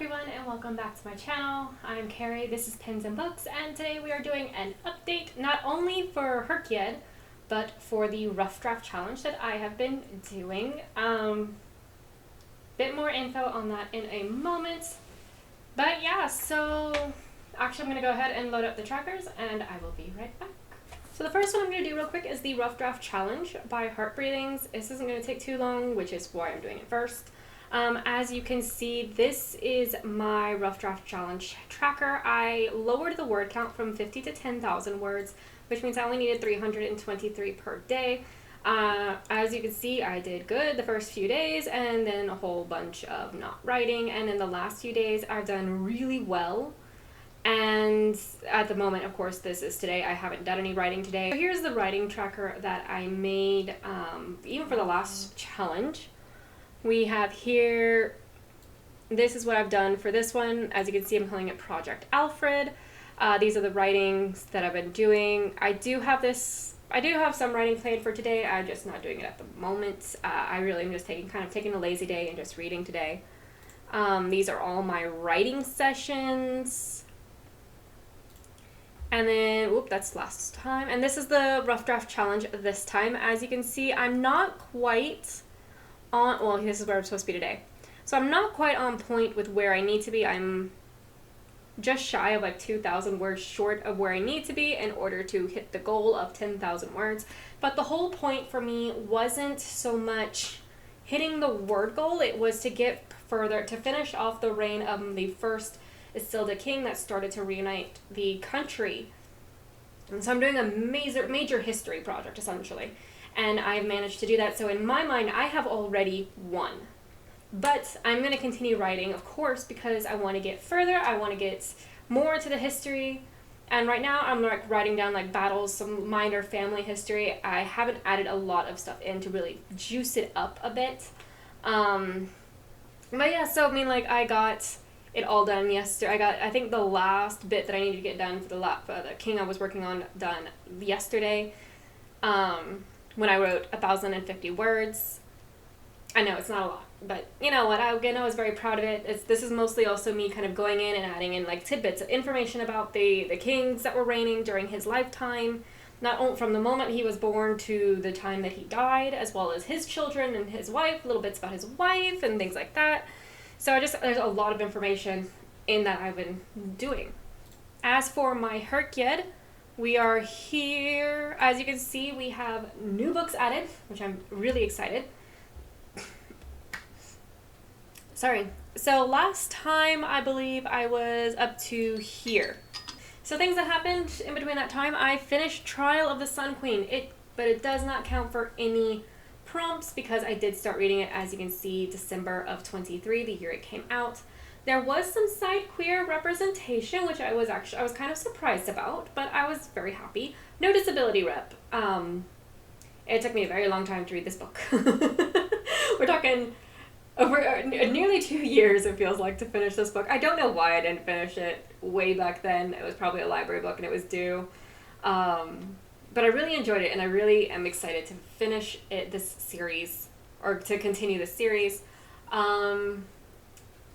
everyone and welcome back to my channel. I'm Carrie, this is Pins and Books, and today we are doing an update not only for HRCYED but for the rough draft challenge that I have been doing. Bit more info on that in a moment. But yeah, so actually I'm going to go ahead and load up the trackers and I will be right back. So the first one I'm going to do real quick is the rough draft challenge by Heart Breathings. This isn't going to take too long, which is why I'm doing it first. As you can see, this is my rough draft challenge tracker. I lowered the word count from 50 to 10,000 words, which means I only needed 323 per day. As you can see, I did good the first few days and then a whole bunch of not writing, and in the last few days I've done really well. And at the moment, of course, this is today. I haven't done any writing today. So here's the writing tracker that I made even for the last challenge. We have here, this is what I've done for this one. As you can see, I'm calling it Project Alfred. These are the writings that I've been doing. I do have some writing planned for today. I'm just not doing it at the moment. I really am just taking a lazy day and just reading today. These are all my writing sessions. And then, whoop, that's last time. And this is the rough draft challenge this time. As you can see, I'm not quite on, well, this is where I'm supposed to be today. So I'm not quite on point with where I need to be. I'm just shy of like 2,000 words short of where I need to be in order to hit the goal of 10,000 words. But the whole point for me wasn't so much hitting the word goal. It was to get further, to finish off the reign of the first Isilda king that started to reunite the country. And so I'm doing a major history project, essentially. And I've managed to do that. So in my mind, I have already won. But I'm going to continue writing, of course, because I want to get further. I want to get more to the history. And right now, I'm like writing down like battles, some minor family history. I haven't added a lot of stuff in to really juice it up a bit. But yeah, so I mean, like I got it all done yesterday. I think the last bit that I needed to get done for the king I was working on done yesterday. When I wrote 1,050 words. I know it's not a lot, but you know what, I was very proud of it. This is mostly also me kind of going in and adding in like tidbits of information about the kings that were reigning during his lifetime, not only from the moment he was born to the time that he died, as well as his children and his wife, little bits about his wife and things like that. So there's a lot of information in that I've been doing. As for my HRCYED, we are here. As you can see, we have new books added, which I'm really excited. Sorry. So last time, I believe I was up to here. So things that happened in between that time, I finished Trial of the Sun Queen. But it does not count for any prompts because I did start reading it, as you can see, December of 23, the year it came out. There was some side queer representation, which I was kind of surprised about, but I was very happy. No disability rep. It took me a very long time to read this book. We're talking over nearly 2 years, it feels like, to finish this book. I don't know why I didn't finish it way back then. It was probably a library book and it was due. But I really enjoyed it and I really am excited to finish this series, or to continue the series.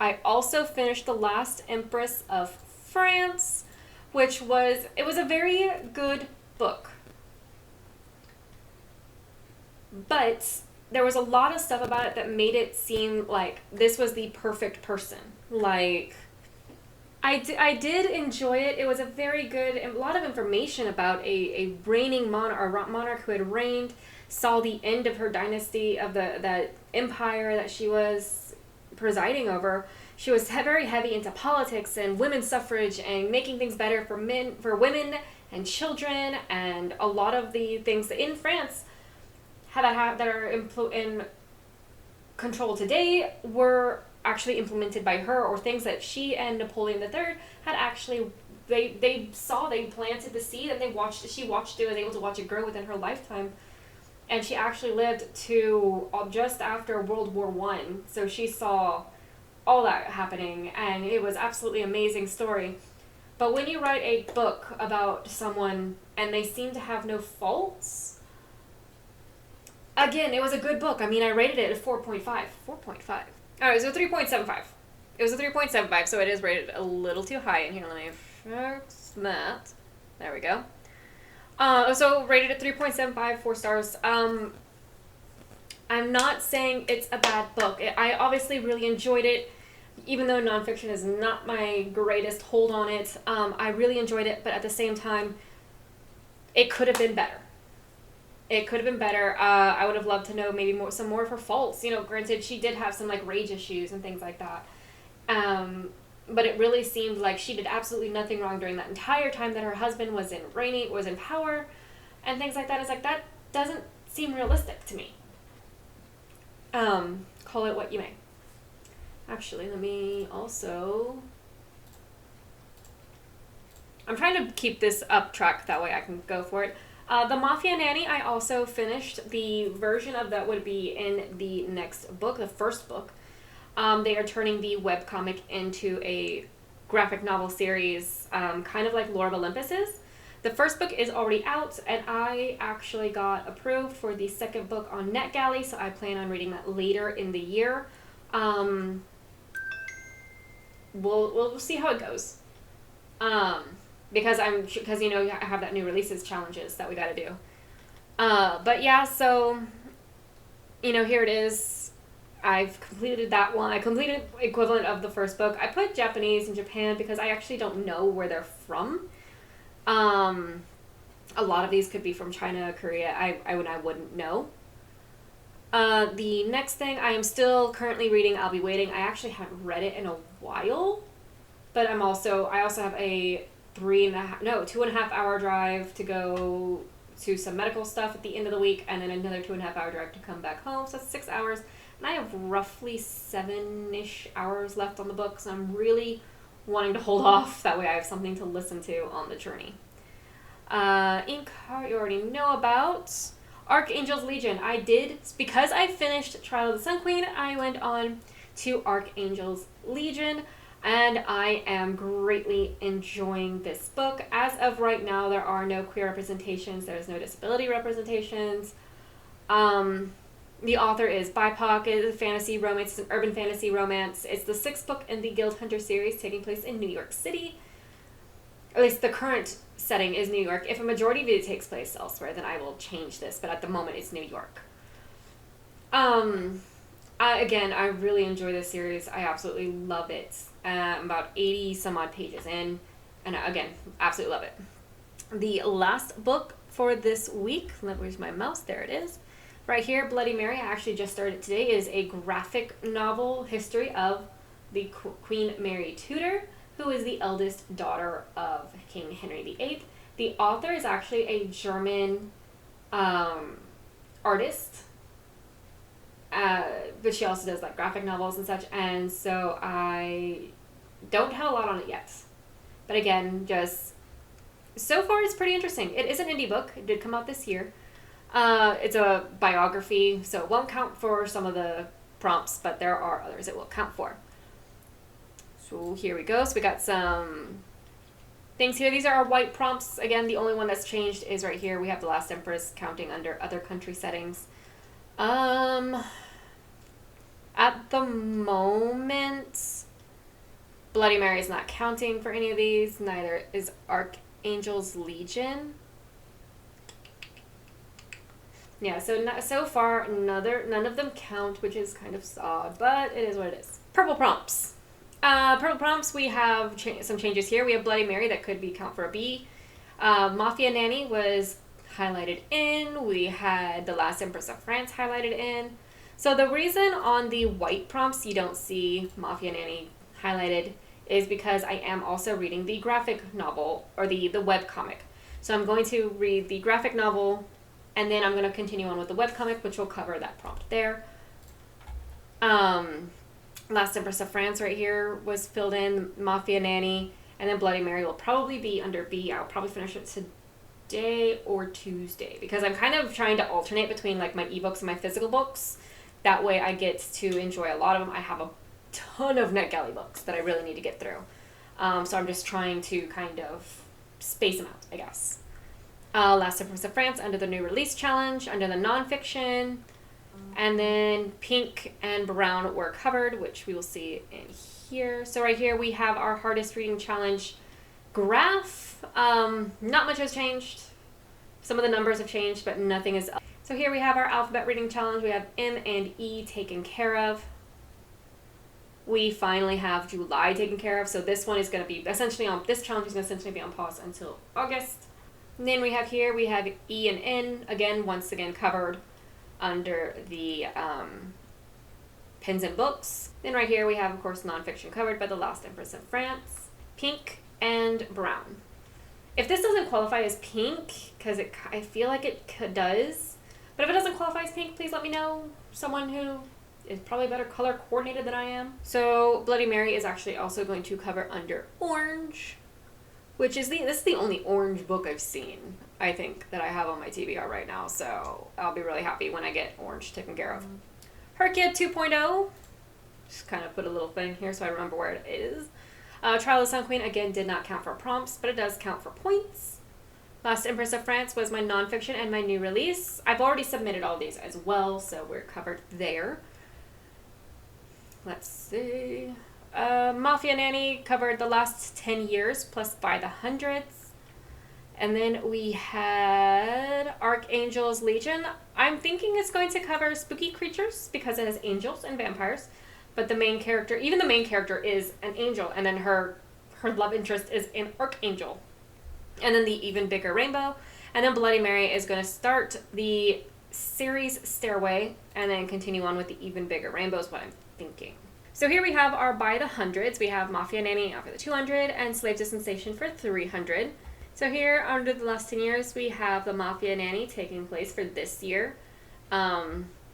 I also finished The Last Empress of France, which was a very good book. But there was a lot of stuff about it that made it seem like this was the perfect person. Like, I did enjoy it. It was a very good, a lot of information about a reigning monarch who had reigned, saw the end of her dynasty, of that empire that she was presiding over. She was very heavy into politics and women's suffrage and making things better for women and children, and a lot of the things in France that are in control today were actually implemented by her, or things that she and Napoleon III had actually, they planted the seed and she was able to watch it grow within her lifetime. And she actually lived to just after World War I. So she saw all that happening, and it was absolutely amazing story. But when you write a book about someone and they seem to have no faults, again, it was a good book. I mean, I rated it at 4.5. 4.5. Alright, so 3.75. It was a 3.75, so it is rated a little too high in here. Let me fix that. There we go. So rated at 3.75, 4 stars. I'm not saying it's a bad book. I obviously really enjoyed it, even though nonfiction is not my greatest hold on it. I really enjoyed it, but at the same time, it could have been better. It could have been better. I would have loved to know maybe some more of her faults. You know, granted, she did have some like rage issues and things like that. But it really seemed like she did absolutely nothing wrong during that entire time that her husband was in power, and things like that. It's like, that doesn't seem realistic to me. Call it what you may. Actually, let me also... I'm trying to keep this up track, that way I can go for it. The Mafia Nanny, I also finished. The version of that would be in the next book, the first book. They are turning the webcomic into a graphic novel series, kind of like Lore of Olympus is. The first book is already out, and I actually got approved for the second book on NetGalley, so I plan on reading that later in the year. We'll see how it goes. Because you know, I have that new releases challenges that we got to do. But yeah, so you know, here it is. I've completed that one. I completed equivalent of the first book. I put Japanese and Japan because I actually don't know where they're from. A lot of these could be from China, Korea. I wouldn't know. The next thing, I am still currently reading I'll Be Waiting. I actually haven't read it in a while, but I also have a 2.5 hour drive to go to some medical stuff at the end of the week, and then another 2.5 hour drive to come back home. So that's 6 hours, and I have roughly 7-ish hours left on the book, so I'm really wanting to hold off. That way I have something to listen to on the journey. Inkheart you already know about. Archangel's Legion. Because I finished Trial of the Sun Queen, I went on to Archangel's Legion, and I am greatly enjoying this book. As of right now, there are no queer representations. There's no disability representations. The author is BIPOC. It is a fantasy romance. It's an urban fantasy romance. It's the 6th book in the Guild Hunter series, taking place in New York City. At least the current setting is New York. If a majority of it takes place elsewhere, then I will change this, but at the moment it's New York. Again, I really enjoy this series. I absolutely love it. I'm about 80 some odd pages in, and again, absolutely love it. The last book for this week, where's my mouse? There it is. Right here, Bloody Mary, I actually just started today, is a graphic novel history of the Queen Mary Tudor, who is the eldest daughter of King Henry VIII. The author is actually a German artist, but she also does like graphic novels and such, and so I don't have a lot on it yet. But again, just so far it's pretty interesting. It is an indie book. It did come out this year. It's a biography, so it won't count for some of the prompts, but there are others it will count for. So here we go. So we got some things here. These are our white prompts. Again, the only one that's changed is right here. We have The Last Empress counting under other country settings. At the moment, Bloody Mary is not counting for any of these. Neither is Archangel's Legion. Yeah, so far, none of them count, which is kind of sad, but it is what it is. Purple prompts. Purple prompts, we have some changes here. We have Bloody Mary, that could be count for a B. Mafia Nanny was highlighted in. We had The Last Empress of France highlighted in. So the reason on the white prompts you don't see Mafia Nanny highlighted is because I am also reading the graphic novel, or the webcomic. So I'm going to read the graphic novel, and then I'm going to continue on with the webcomic, which will cover that prompt there. Last Empress of France right here was filled in, Mafia Nanny, and then Bloody Mary will probably be under B. I'll probably finish it today or Tuesday, because I'm kind of trying to alternate between like my ebooks and my physical books. That way I get to enjoy a lot of them. I have a ton of NetGalley books that I really need to get through. So I'm just trying to kind of space them out, I guess. Last Empress of France under the new release challenge, under the nonfiction. And then pink and brown were covered, which we will see in here. So right here we have our hardest reading challenge graph. Not much has changed. Some of the numbers have changed, but nothing is up. So here we have our alphabet reading challenge. We have M and E taken care of. We finally have July taken care of. So this one is going to be essentially on, this challenge is going to essentially be on pause until August. And then we have E and N, again, once again covered under the pins and books. Then right here we have, of course, nonfiction covered by The Last Empress of France, pink and brown. If this doesn't qualify as pink, because I feel like it does, but if it doesn't qualify as pink, please let me know. Someone who is probably better color coordinated than I am. So Bloody Mary is actually also going to cover under orange, which is this is the only orange book I've seen, I think, that I have on my TBR right now. So I'll be really happy when I get orange taken care of. HRCYED 2.0, just kind of put a little thing here so I remember where it is. Trial of the Sun Queen, again, did not count for prompts, but it does count for points. Last Empress of France was my nonfiction and my new release. I've already submitted all these as well, so we're covered there. Let's see. Mafia Nanny covered the last 10 years, plus by the hundreds. And then we had Archangel's Legion. I'm thinking it's going to cover spooky creatures because it has angels and vampires. But the main character, even the main character is an angel, and then her love interest is an archangel. And then the Even Bigger Rainbow. And then Bloody Mary is going to start the series Stairway and then continue on with the Even Bigger Rainbow is what I'm thinking. So here we have our by the hundreds. We have Mafia Nanny for the 200 and Slave to Sensation for 300. So here under the last 10 years, we have the Mafia Nanny taking place for this year.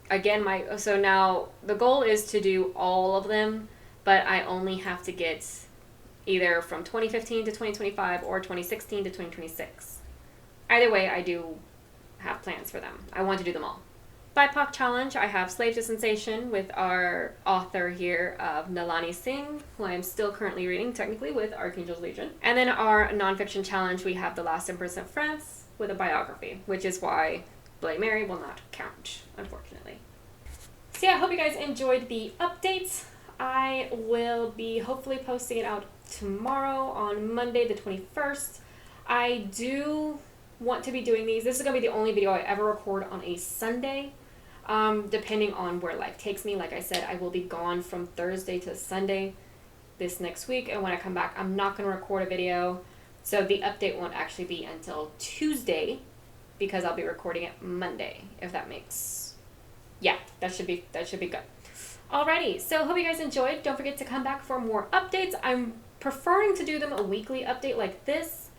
Again, so now the goal is to do all of them, but I only have to get either from 2015 to 2025 or 2016 to 2026. Either way, I do have plans for them. I want to do them all. BIPOC Challenge, I have Slave to Sensation with our author here of Nalani Singh, who I am still currently reading, technically, with Archangel's Legion. And then our nonfiction challenge, we have The Last Empress of France with a biography, which is why Bloody Mary will not count, unfortunately. So yeah, I hope you guys enjoyed the updates. I will be hopefully posting it out tomorrow on Monday the 21st. I do want to be doing these. This is going to be the only video I ever record on a Sunday, depending on where life takes me. Like I said, I will be gone from Thursday to Sunday this next week, and when I come back, I'm not going to record a video, so the update won't actually be until Tuesday, because I'll be recording it Monday, if that makes... Yeah, that should be good. Alrighty, so hope you guys enjoyed. Don't forget to come back for more updates. I'm preferring to do them a weekly update like this,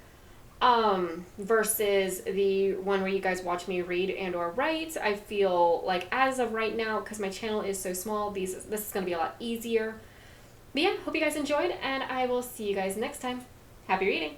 versus the one where you guys watch me read and or write. I feel like as of right now, because my channel is so small, this is going to be a lot easier. But yeah, hope you guys enjoyed, and I will see you guys next time. Happy reading!